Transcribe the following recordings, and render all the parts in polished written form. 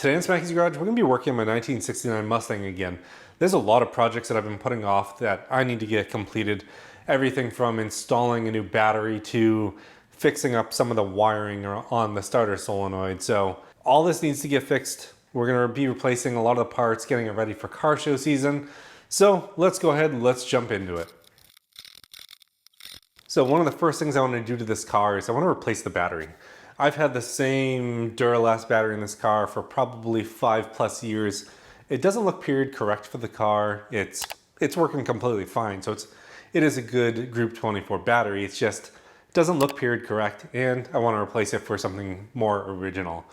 Today in Smackey's Garage, we're going to be working on my 1969 Mustang again. There's a lot of projects that I've been putting off that I need to get completed. Everything from installing a new battery to fixing up some of the wiring on the starter solenoid. So all this needs to get fixed. We're going to be replacing a lot of the parts, getting it ready for car show season. So let's go ahead and let's jump into it. So one of the first things I want to do to this car is I want to replace the battery. I've had the same Duralast battery in this car for probably 5+ years. It doesn't look period correct for the car. It's working completely fine. So it is a good Group 24 battery. It's just doesn't look period correct, and I want to replace it for something more original.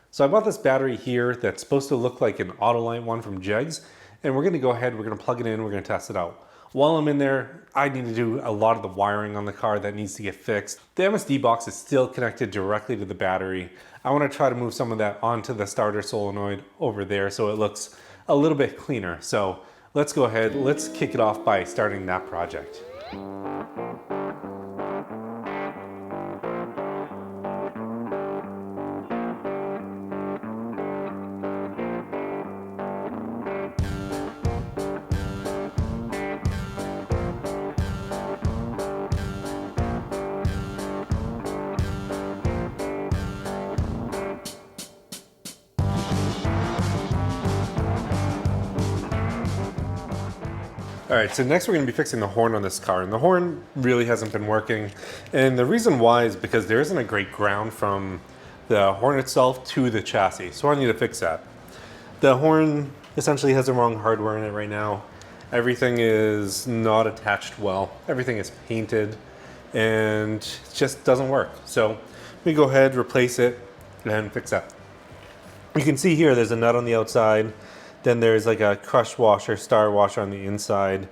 So I bought this battery here that's supposed to look like an Autolite one from Jegs, and we're going to go ahead, we're going to plug it in, we're going to test it out. While I'm in there, I need to do a lot of the wiring on the car that needs to get fixed. The MSD box is still connected directly to the battery. I want to try to move some of that onto the starter solenoid over there so it looks a little bit cleaner. So let's go ahead, let's kick it off by starting that project. All right, so next we're going to be fixing the horn on this car, and the horn really hasn't been working. And the reason why is because there isn't a great ground from the horn itself to the chassis, so I need to fix that. The horn essentially has the wrong hardware in it right now. Everything is not attached well. Everything is painted, and it just doesn't work. So we go ahead, replace it, and fix that. You can see here there's a nut on the outside. Then there's like a crush washer, star washer on the inside,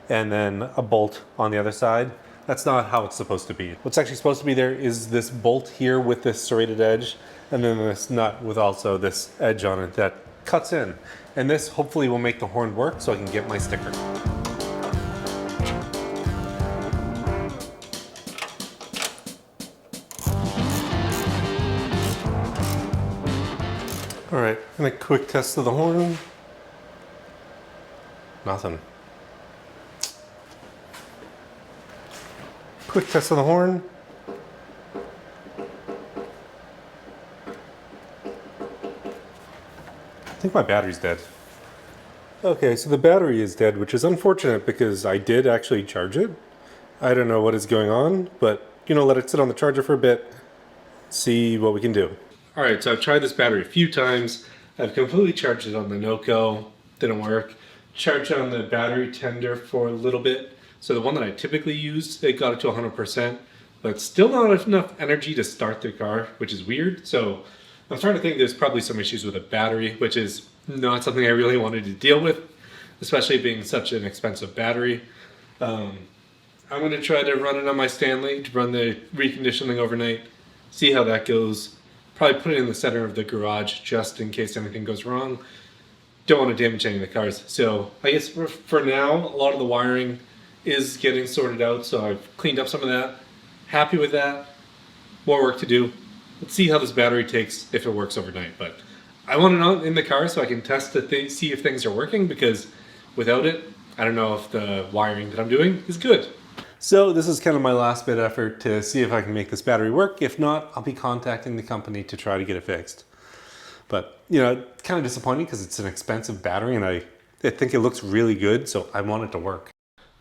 and then a bolt on the other side. That's not how it's supposed to be. What's actually supposed to be there is this bolt here with this serrated edge, and then this nut with also this edge on it that cuts in. And this hopefully will make the horn work so I can get my sticker. All right, and a quick test of the horn. Nothing. Quick test of the horn. I think my battery's dead. Okay, so the battery is dead, which is unfortunate because I did actually charge it. I don't know what is going on, but let it sit on the charger for a bit, see what we can do. All right, so I've tried this battery a few times. I've completely charged it on the NOCO, didn't work. Charged on the battery tender for a little bit. So the one that I typically use, it got it to 100%, but still not enough energy to start the car, which is weird. So I'm starting to think there's probably some issues with the battery, which is not something I really wanted to deal with, especially being such an expensive battery. I'm going to try to run it on my Stanley to run the reconditioning overnight, see how that goes. Probably put it in the center of the garage just in case anything goes wrong. Don't want to damage any of the cars. So I guess for now, a lot of the wiring is getting sorted out. So I've cleaned up some of that. Happy with that. More work to do. Let's see how this battery takes if it works overnight. But I want it in the car so I can test see if things are working, because without it, I don't know if the wiring that I'm doing is good. So this is kind of my last bit effort to see if I can make this battery work. If not, I'll be contacting the company to try to get it fixed. But, kind of disappointing because it's an expensive battery and I think it looks really good, so I want it to work.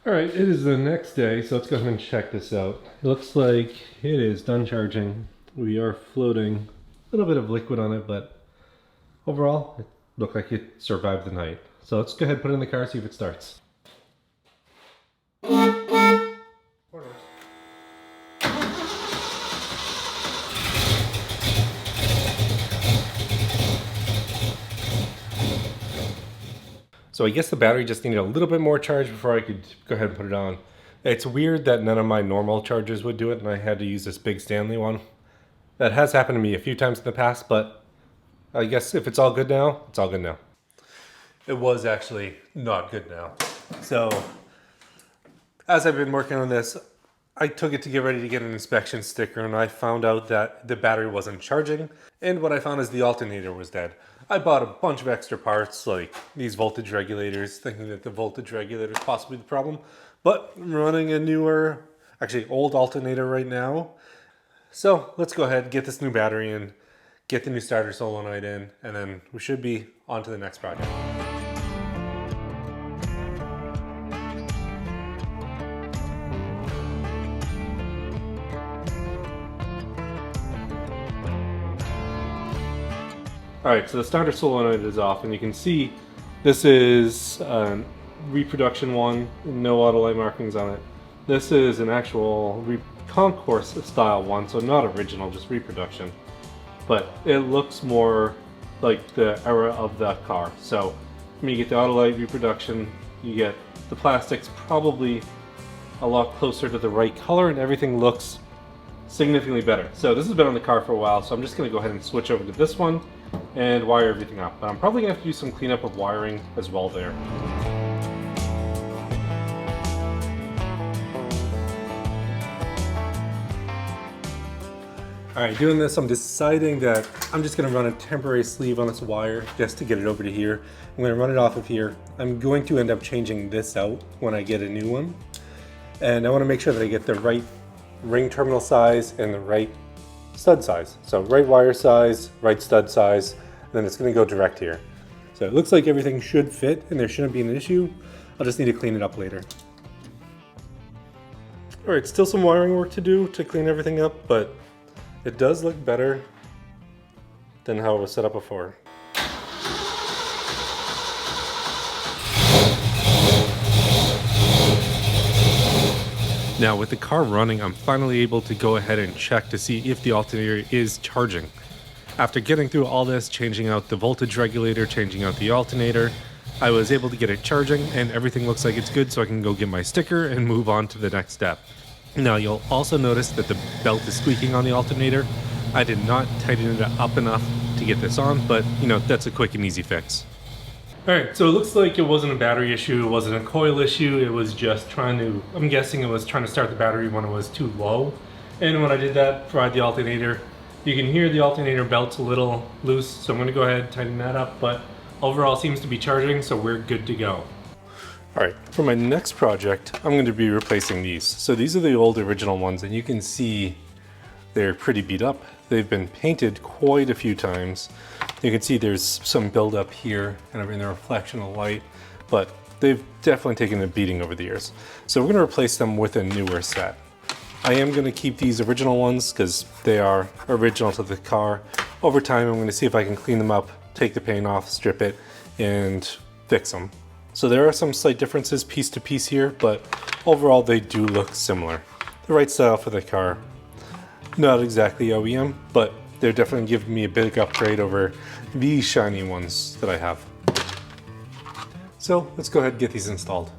All right, it is the next day, so let's go ahead and check this out. It looks like it is done charging. We are floating a little bit of liquid on it, but overall, it looked like it survived the night. So let's go ahead and put it in the car, see if it starts. So I guess the battery just needed a little bit more charge before I could go ahead and put it on. It's weird that none of my normal chargers would do it and I had to use this big Stanley one. That has happened to me a few times in the past, but I guess if it's all good now, it's all good now. It was actually not good now. So as I've been working on this, I took it to get ready to get an inspection sticker, and I found out that the battery wasn't charging, and what I found is the alternator was dead. I bought a bunch of extra parts like these voltage regulators, thinking that the voltage regulator is possibly the problem. But I'm running a newer, actually old alternator right now. So let's go ahead, get this new battery in, get the new starter solenoid in, and then we should be on to the next project. Alright, so the starter solenoid is off, and you can see this is a reproduction one, no auto light markings on it. This is an actual concourse style one, so not original, just reproduction. But it looks more like the era of that car. So when you get the auto light reproduction, you get the plastics probably a lot closer to the right color, and everything looks significantly better. So this has been on the car for a while, so I'm just going to go ahead and switch over to this one and wire everything up. But I'm probably going to have to do some cleanup of wiring as well there. Alright, doing this, I'm deciding that I'm just going to run a temporary sleeve on this wire just to get it over to here. I'm going to run it off of here. I'm going to end up changing this out when I get a new one. And I want to make sure that I get the right ring terminal size and the right stud size. So right wire size, right stud size, and then it's going to go direct here. So it looks like everything should fit and there shouldn't be an issue. I'll just need to clean it up later. Alright, still some wiring work to do to clean everything up, but it does look better than how it was set up before. Now with the car running, I'm finally able to go ahead and check to see if the alternator is charging. After getting through all this, changing out the voltage regulator, changing out the alternator, I was able to get it charging and everything looks like it's good, so I can go get my sticker and move on to the next step. Now you'll also notice that the belt is squeaking on the alternator. I did not tighten it up enough to get this on, but you know, that's a quick and easy fix. Alright, so it looks like it wasn't a battery issue, it wasn't a coil issue, it was just trying to, I'm guessing it was trying to start the battery when it was too low. And when I did that, fried the alternator, you can hear the alternator belt's a little loose, so I'm going to go ahead and tighten that up, but overall it seems to be charging, so we're good to go. Alright, for my next project, I'm going to be replacing these. So these are the old original ones, and you can see they're pretty beat up. They've been painted quite a few times. You can see there's some buildup here and in the reflection of light, but they've definitely taken a beating over the years. So we're going to replace them with a newer set. I am going to keep these original ones because they are original to the car. Over time, I'm going to see if I can clean them up, take the paint off, strip it, and fix them. So there are some slight differences piece to piece here, but overall they do look similar. The right style for the car. Not exactly OEM, but they're definitely giving me a big upgrade over these shiny ones that I have. So let's go ahead and get these installed.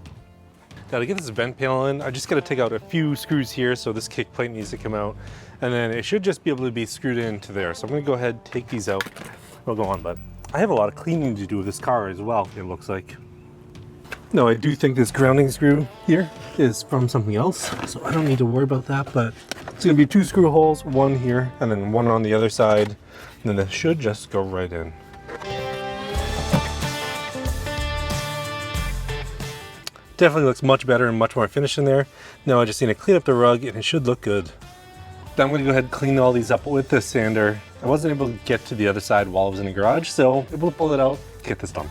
Now to get this vent panel in, I just got to take out a few screws here, so this kick plate needs to come out, and then it should just be able to be screwed into there. So I'm going to go ahead and take these out. We'll go on, but I have a lot of cleaning to do with this car as well, it looks like. No, I do think this grounding screw here is from something else, so I don't need to worry about that, but it's going to be 2 screw holes, one here, and then one on the other side, and then this should just go right in. Definitely looks much better and much more finished in there. Now I just need to clean up the rug and it should look good. Then I'm going to go ahead and clean all these up with this sander. I wasn't able to get to the other side while I was in the garage, so able to pull it out, get this done.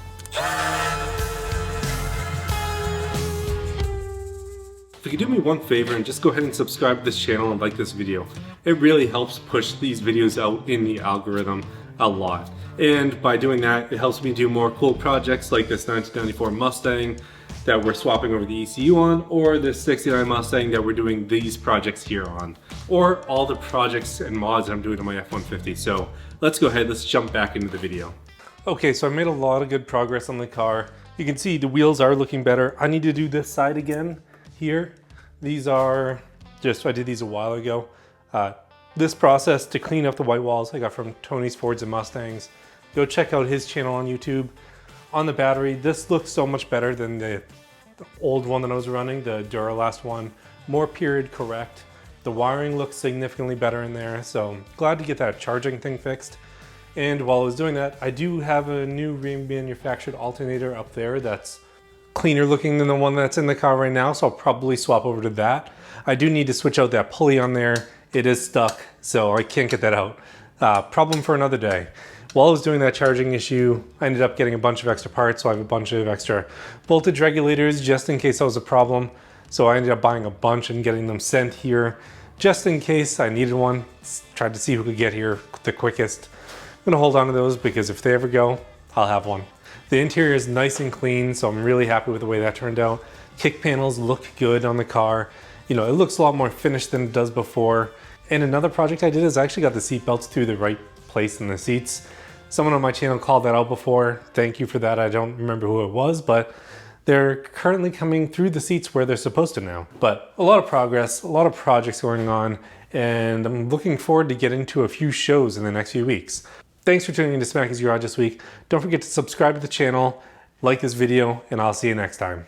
If you could do me one favor and just go ahead and subscribe to this channel and like this video. It really helps push these videos out in the algorithm a lot. And by doing that, it helps me do more cool projects like this 1994 Mustang that we're swapping over the ECU on, or this 69 Mustang that we're doing these projects here on, or all the projects and mods that I'm doing on my F-150. So let's go ahead, let's jump back into the video. Okay, so I made a lot of good progress on the car. You can see the wheels are looking better. I need to do this side again here. These are just, I did these a while ago. This process to clean up the white walls I got from Tony's Fords and Mustangs. Go check out his channel on YouTube. On the battery, this looks so much better than the old one that I was running, the Duralast one. More period correct. The wiring looks significantly better in there, so glad to get that charging thing fixed. And while I was doing that, I do have a new remanufactured alternator up there that's cleaner looking than the one that's in the car right now, so I'll probably swap over to that. I do need to switch out that pulley on there. It is stuck, so I can't get that out. Problem for another day. While I was doing that charging issue, I ended up getting a bunch of extra parts, so I have a bunch of extra voltage regulators just in case that was a problem. So I ended up buying a bunch and getting them sent here just in case I needed one. Tried to see who could get here the quickest. I'm gonna hold on to those because if they ever go, I'll have one. The interior is nice and clean, so I'm really happy with the way that turned out. Kick panels look good on the car. You know, it looks a lot more finished than it does before. And another project I did is I actually got the seat belts through the right place in the seats. Someone on my channel called that out before. Thank you for that. I don't remember who it was, but they're currently coming through the seats where they're supposed to now. But a lot of progress, a lot of projects going on, and I'm looking forward to getting to a few shows in the next few weeks. Thanks for tuning into Smackey's Garage this week. Don't forget to subscribe to the channel, like this video, and I'll see you next time.